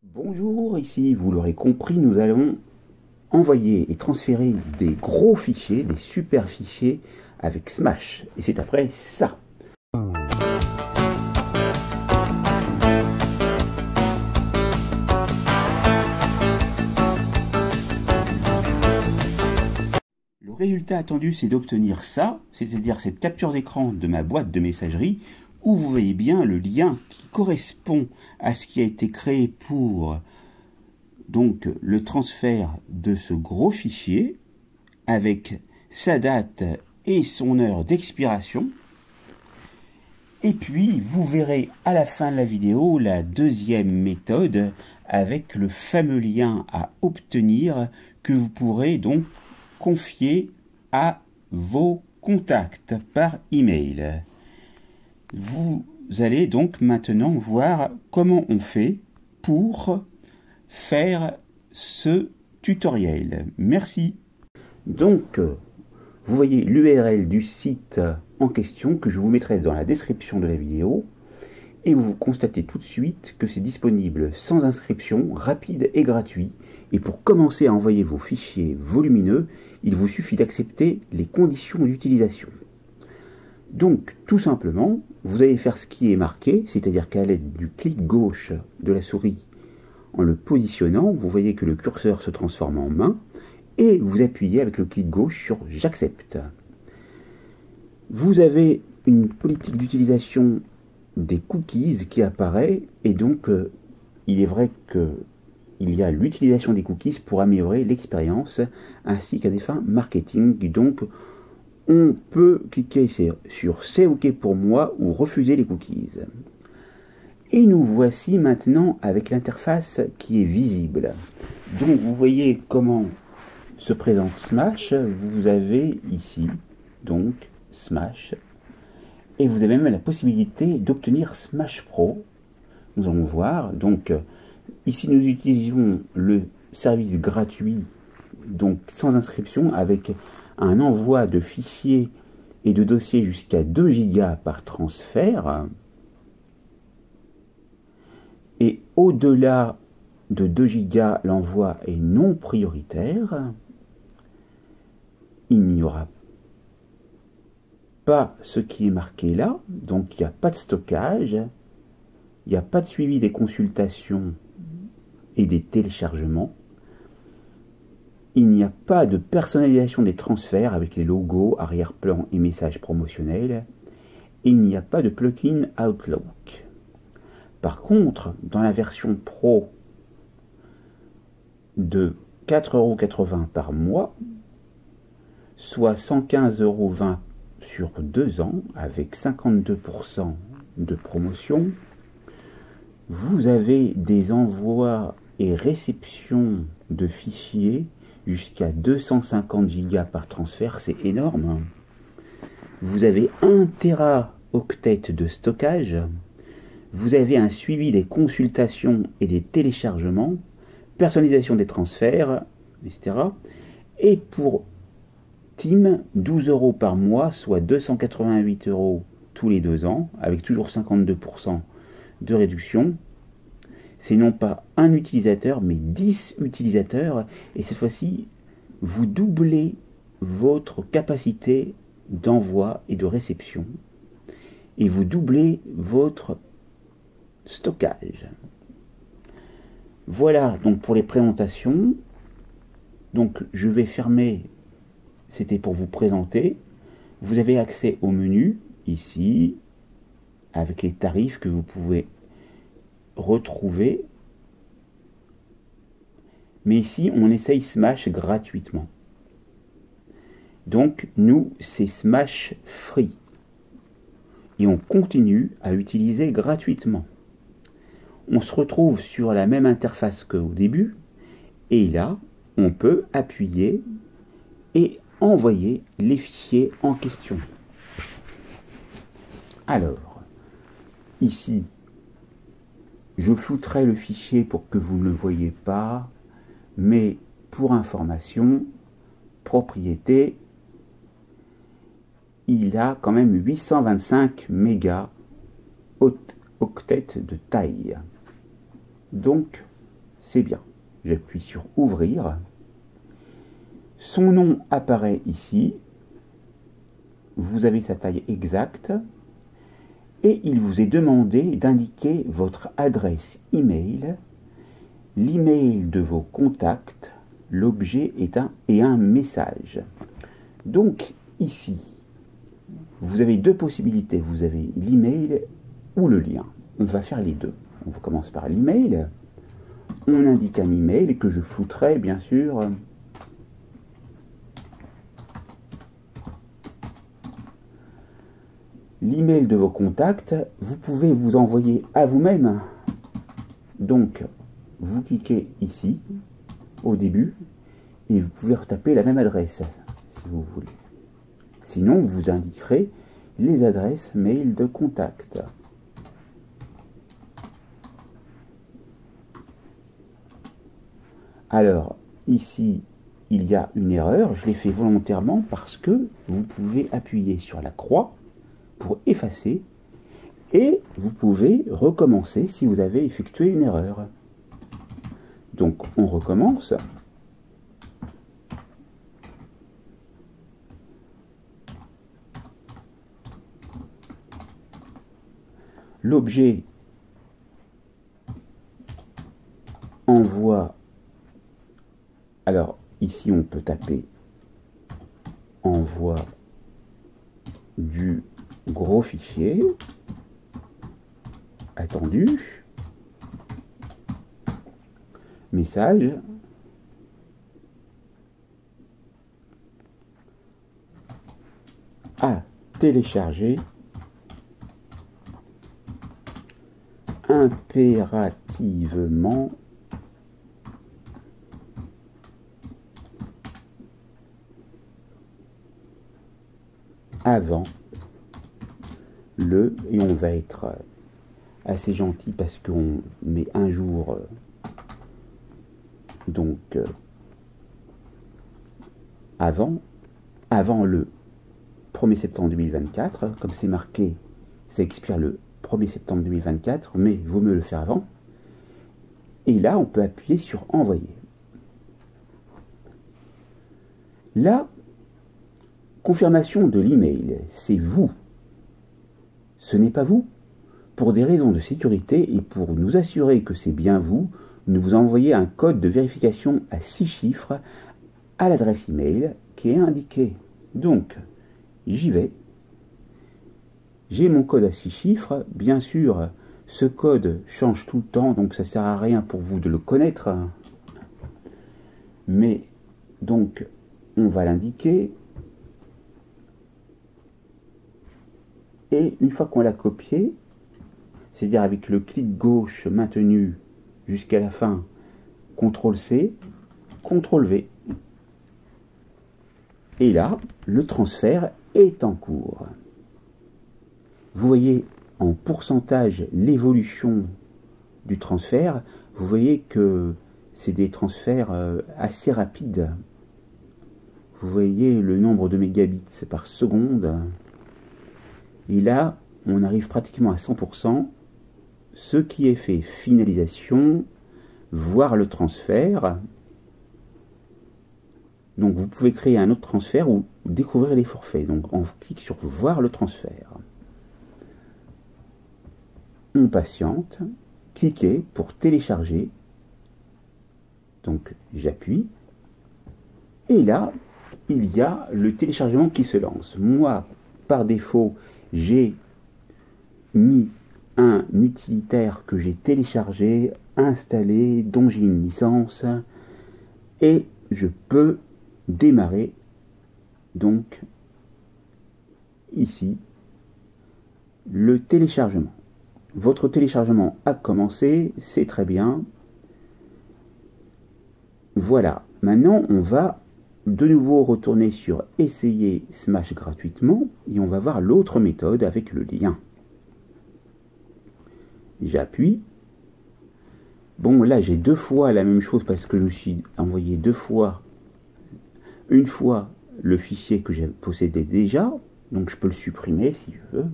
Bonjour, ici, vous l'aurez compris, nous allons envoyer et transférer des gros fichiers, des super fichiers avec Smash. Et c'est après ça. Le résultat attendu, c'est d'obtenir ça, c'est-à-dire cette capture d'écran de ma boîte de messagerie, où vous voyez bien le lien qui correspond à ce qui a été créé pour donc le transfert de ce gros fichier avec sa date et son heure d'expiration. Et puis vous verrez à la fin de la vidéo la deuxième méthode avec le fameux lien à obtenir que vous pourrez donc confier à vos contacts par email. Vous allez donc maintenant voir comment on fait pour faire ce tutoriel. Merci. Donc, vous voyez l'URL du site en question que je vous mettrai dans la description de la vidéo et vous constatez tout de suite que c'est disponible sans inscription, rapide et gratuit. Et pour commencer à envoyer vos fichiers volumineux, il vous suffit d'accepter les conditions d'utilisation. Donc, tout simplement, vous allez faire ce qui est marqué, c'est-à-dire qu'à l'aide du clic gauche de la souris, en le positionnant, vous voyez que le curseur se transforme en main, et vous appuyez avec le clic gauche sur « J'accepte ». Vous avez une politique d'utilisation des cookies qui apparaît, et donc il est vrai qu'il y a l'utilisation des cookies pour améliorer l'expérience, ainsi qu'à des fins marketing. Donc, on peut cliquer sur « C'est OK pour moi » ou « Refuser les cookies ». Et nous voici maintenant avec l'interface qui est visible. Donc vous voyez comment se présente Smash. Vous avez ici donc Smash. Et vous avez même la possibilité d'obtenir Smash Pro. Nous allons voir. Donc ici nous utilisons le service gratuit, donc sans inscription, avec un envoi de fichiers et de dossiers jusqu'à 2 Go par transfert. Et au-delà de 2 Go, l'envoi est non prioritaire. Il n'y aura pas ce qui est marqué là, donc il n'y a pas de stockage, il n'y a pas de suivi des consultations et des téléchargements. Il n'y a pas de personnalisation des transferts avec les logos, arrière-plan et messages promotionnels. Et il n'y a pas de plugin Outlook. Par contre, dans la version Pro de 4,80 € par mois, soit 115,20 € sur 2 ans, avec 52% de promotion, vous avez des envois et réceptions de fichiers jusqu'à 250 Go par transfert, c'est énorme. Vous avez 1 Teraoctet de stockage. Vous avez un suivi des consultations et des téléchargements, personnalisation des transferts, etc. Et pour Team, 12 € par mois, soit 288 € tous les 2 ans, avec toujours 52% de réduction. C'est non pas un utilisateur, mais 10 utilisateurs. Et cette fois-ci, vous doublez votre capacité d'envoi et de réception. Et vous doublez votre stockage. Voilà donc pour les présentations. Donc je vais fermer, c'était pour vous présenter. Vous avez accès au menu ici avec les tarifs que vous pouvez retrouver. Mais ici on essaye Smash gratuitement. Donc nous c'est Smash Free. Et on continue à utiliser gratuitement. On se retrouve sur la même interface qu'au début, et là, on peut appuyer et envoyer les fichiers en question. Alors, ici, je flouterai le fichier pour que vous ne le voyez pas, mais pour information, propriété, il a quand même 825 mégas octets de taille. Donc, c'est bien. J'appuie sur ouvrir. Son nom apparaît ici. Vous avez sa taille exacte. Et il vous est demandé d'indiquer votre adresse email, l'email de vos contacts, l'objet et un message. Donc ici, vous avez deux possibilités. Vous avez l'email ou le lien. On va faire les deux. On commence par l'email. On indique un email que je flouterai bien sûr. L'email de vos contacts, vous pouvez vous envoyer à vous-même. Donc, vous cliquez ici, au début, et vous pouvez retaper la même adresse, si vous voulez. Sinon, vous indiquerez les adresses mail de contact. Alors, ici, il y a une erreur. Je l'ai fait volontairement parce que vous pouvez appuyer sur la croix pour effacer, et vous pouvez recommencer si vous avez effectué une erreur. Donc on recommence. L'objet envoie. Alors ici on peut taper envoi du gros fichier attendu, message, à télécharger impérativement avant le, et on va être assez gentil parce qu'on met un jour, donc avant le 1er septembre 2024, comme c'est marqué, ça expire le 1er septembre 2024, mais il vaut mieux le faire avant. Et là, on peut appuyer sur envoyer. La confirmation de l'email, c'est vous. Ce n'est pas vous. Pour des raisons de sécurité et pour nous assurer que c'est bien vous, nous vous envoyez un code de vérification à 6 chiffres à l'adresse email qui est indiquée. Donc, j'y vais. J'ai mon code à 6 chiffres. Bien sûr, ce code change tout le temps, donc ça ne sert à rien pour vous de le connaître. Mais, donc, on va l'indiquer. Et une fois qu'on l'a copié, c'est-à-dire avec le clic gauche maintenu jusqu'à la fin, CTRL-C, CTRL-V. Et là, le transfert est en cours. Vous voyez en pourcentage l'évolution du transfert. Vous voyez que c'est des transferts assez rapides. Vous voyez le nombre de mégabits par seconde. Et là, on arrive pratiquement à 100%. Ce qui est fait, finalisation, voir le transfert. Donc vous pouvez créer un autre transfert ou découvrir les forfaits. Donc on clique sur voir le transfert. On patiente, cliquez pour télécharger. Donc j'appuie. Et là, il y a le téléchargement qui se lance. Moi, par défaut, j'ai mis un utilitaire que j'ai téléchargé, installé, dont j'ai une licence, et je peux démarrer donc ici le téléchargement. Votre téléchargement a commencé, c'est très bien. Voilà, maintenant on va de nouveau retourner sur essayer Smash gratuitement et on va voir l'autre méthode avec le lien. J'appuie. Bon, là j'ai deux fois la même chose parce que je me suis envoyé deux fois. Une fois le fichier que j'ai possédé déjà, donc je peux le supprimer si je veux.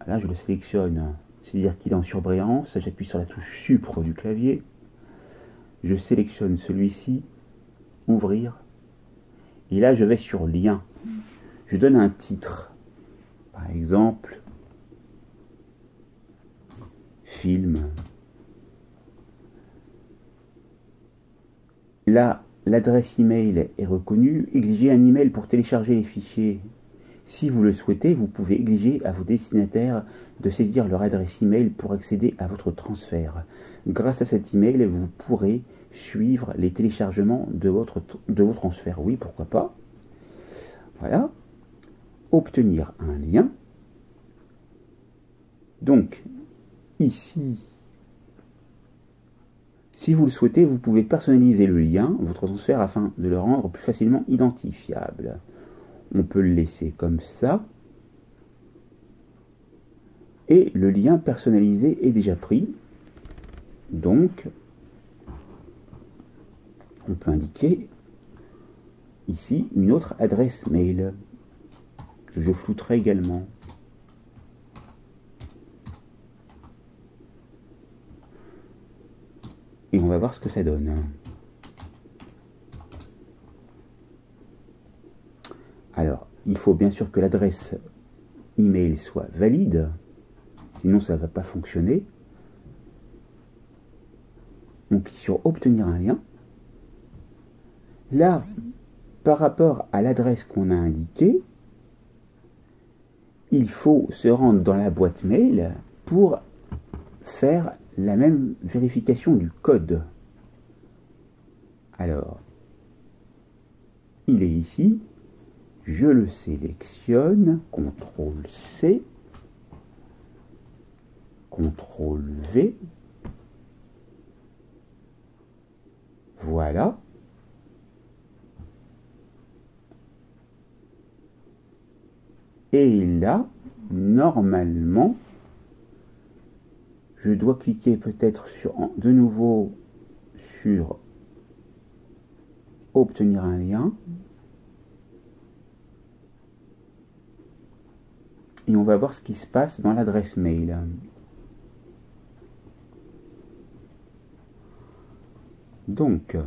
Là je le sélectionne c'est-à-dire qu'il est en surbrillance. J'appuie sur la touche Supre du clavier. Je sélectionne celui-ci, ouvrir. Et là, je vais sur lien. Je donne un titre. Par exemple, film. Là, l'adresse email est reconnue. Exigez un email pour télécharger les fichiers. Si vous le souhaitez, vous pouvez exiger à vos destinataires de saisir leur adresse email pour accéder à votre transfert. Grâce à cet email, vous pourrez suivre les téléchargements de vos transferts. Oui, pourquoi pas. Voilà. Obtenir un lien. Donc, ici, si vous le souhaitez, vous pouvez personnaliser le lien, votre transfert, afin de le rendre plus facilement identifiable. On peut le laisser comme ça. Et le lien personnalisé est déjà pris. Donc, on peut indiquer ici une autre adresse mail. Je flouterai également. Et on va voir ce que ça donne. Alors, il faut bien sûr que l'adresse email soit valide, sinon ça ne va pas fonctionner. On clique sur obtenir un lien. Là, par rapport à l'adresse qu'on a indiquée, il faut se rendre dans la boîte mail pour faire la même vérification du code. Alors, il est ici, je le sélectionne, CTRL-C, CTRL-V, voilà. Et là, normalement, je dois cliquer peut-être de nouveau sur obtenir un lien. Et on va voir ce qui se passe dans l'adresse mail. Donc,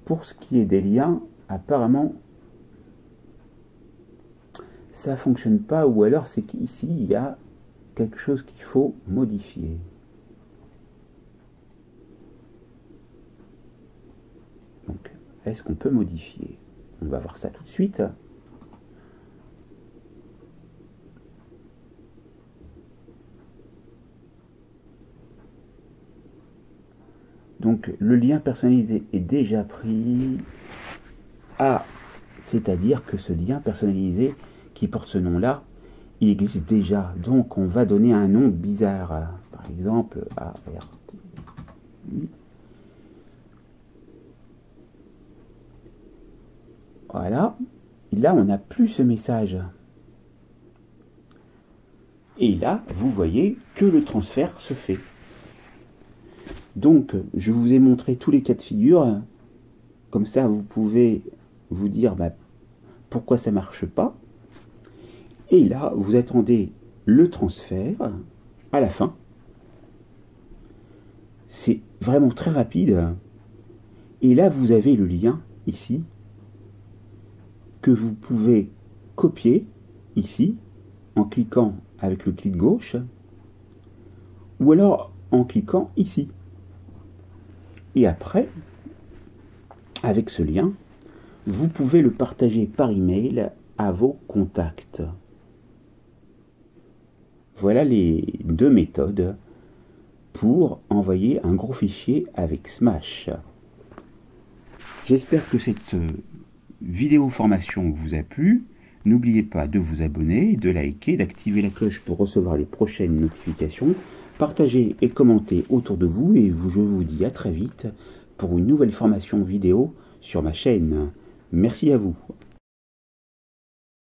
pour ce qui est des liens, apparemment, ça ne fonctionne pas, ou alors c'est qu'ici, il y a quelque chose qu'il faut modifier. Donc, est-ce qu'on peut modifier? On va voir ça tout de suite. Donc, le lien personnalisé est déjà pris. Ah, c'est-à-dire que ce lien personnalisé qui porte ce nom-là, il existe déjà. Donc, on va donner un nom bizarre. Par exemple, ART. Voilà. Et là, on n'a plus ce message. Et là, vous voyez que le transfert se fait. Donc, je vous ai montré tous les cas de figure. Comme ça, vous pouvez vous dire pourquoi ça ne marche pas. Et là, vous attendez le transfert à la fin. C'est vraiment très rapide. Et là, vous avez le lien ici que vous pouvez copier ici en cliquant avec le clic gauche ou alors en cliquant ici. Et après, avec ce lien, vous pouvez le partager par email à vos contacts. Voilà les deux méthodes pour envoyer un gros fichier avec Smash. J'espère que cette vidéo formation vous a plu. N'oubliez pas de vous abonner, de liker, d'activer la cloche pour recevoir les prochaines notifications. Partagez et commentez autour de vous et je vous dis à très vite pour une nouvelle formation vidéo sur ma chaîne. Merci à vous.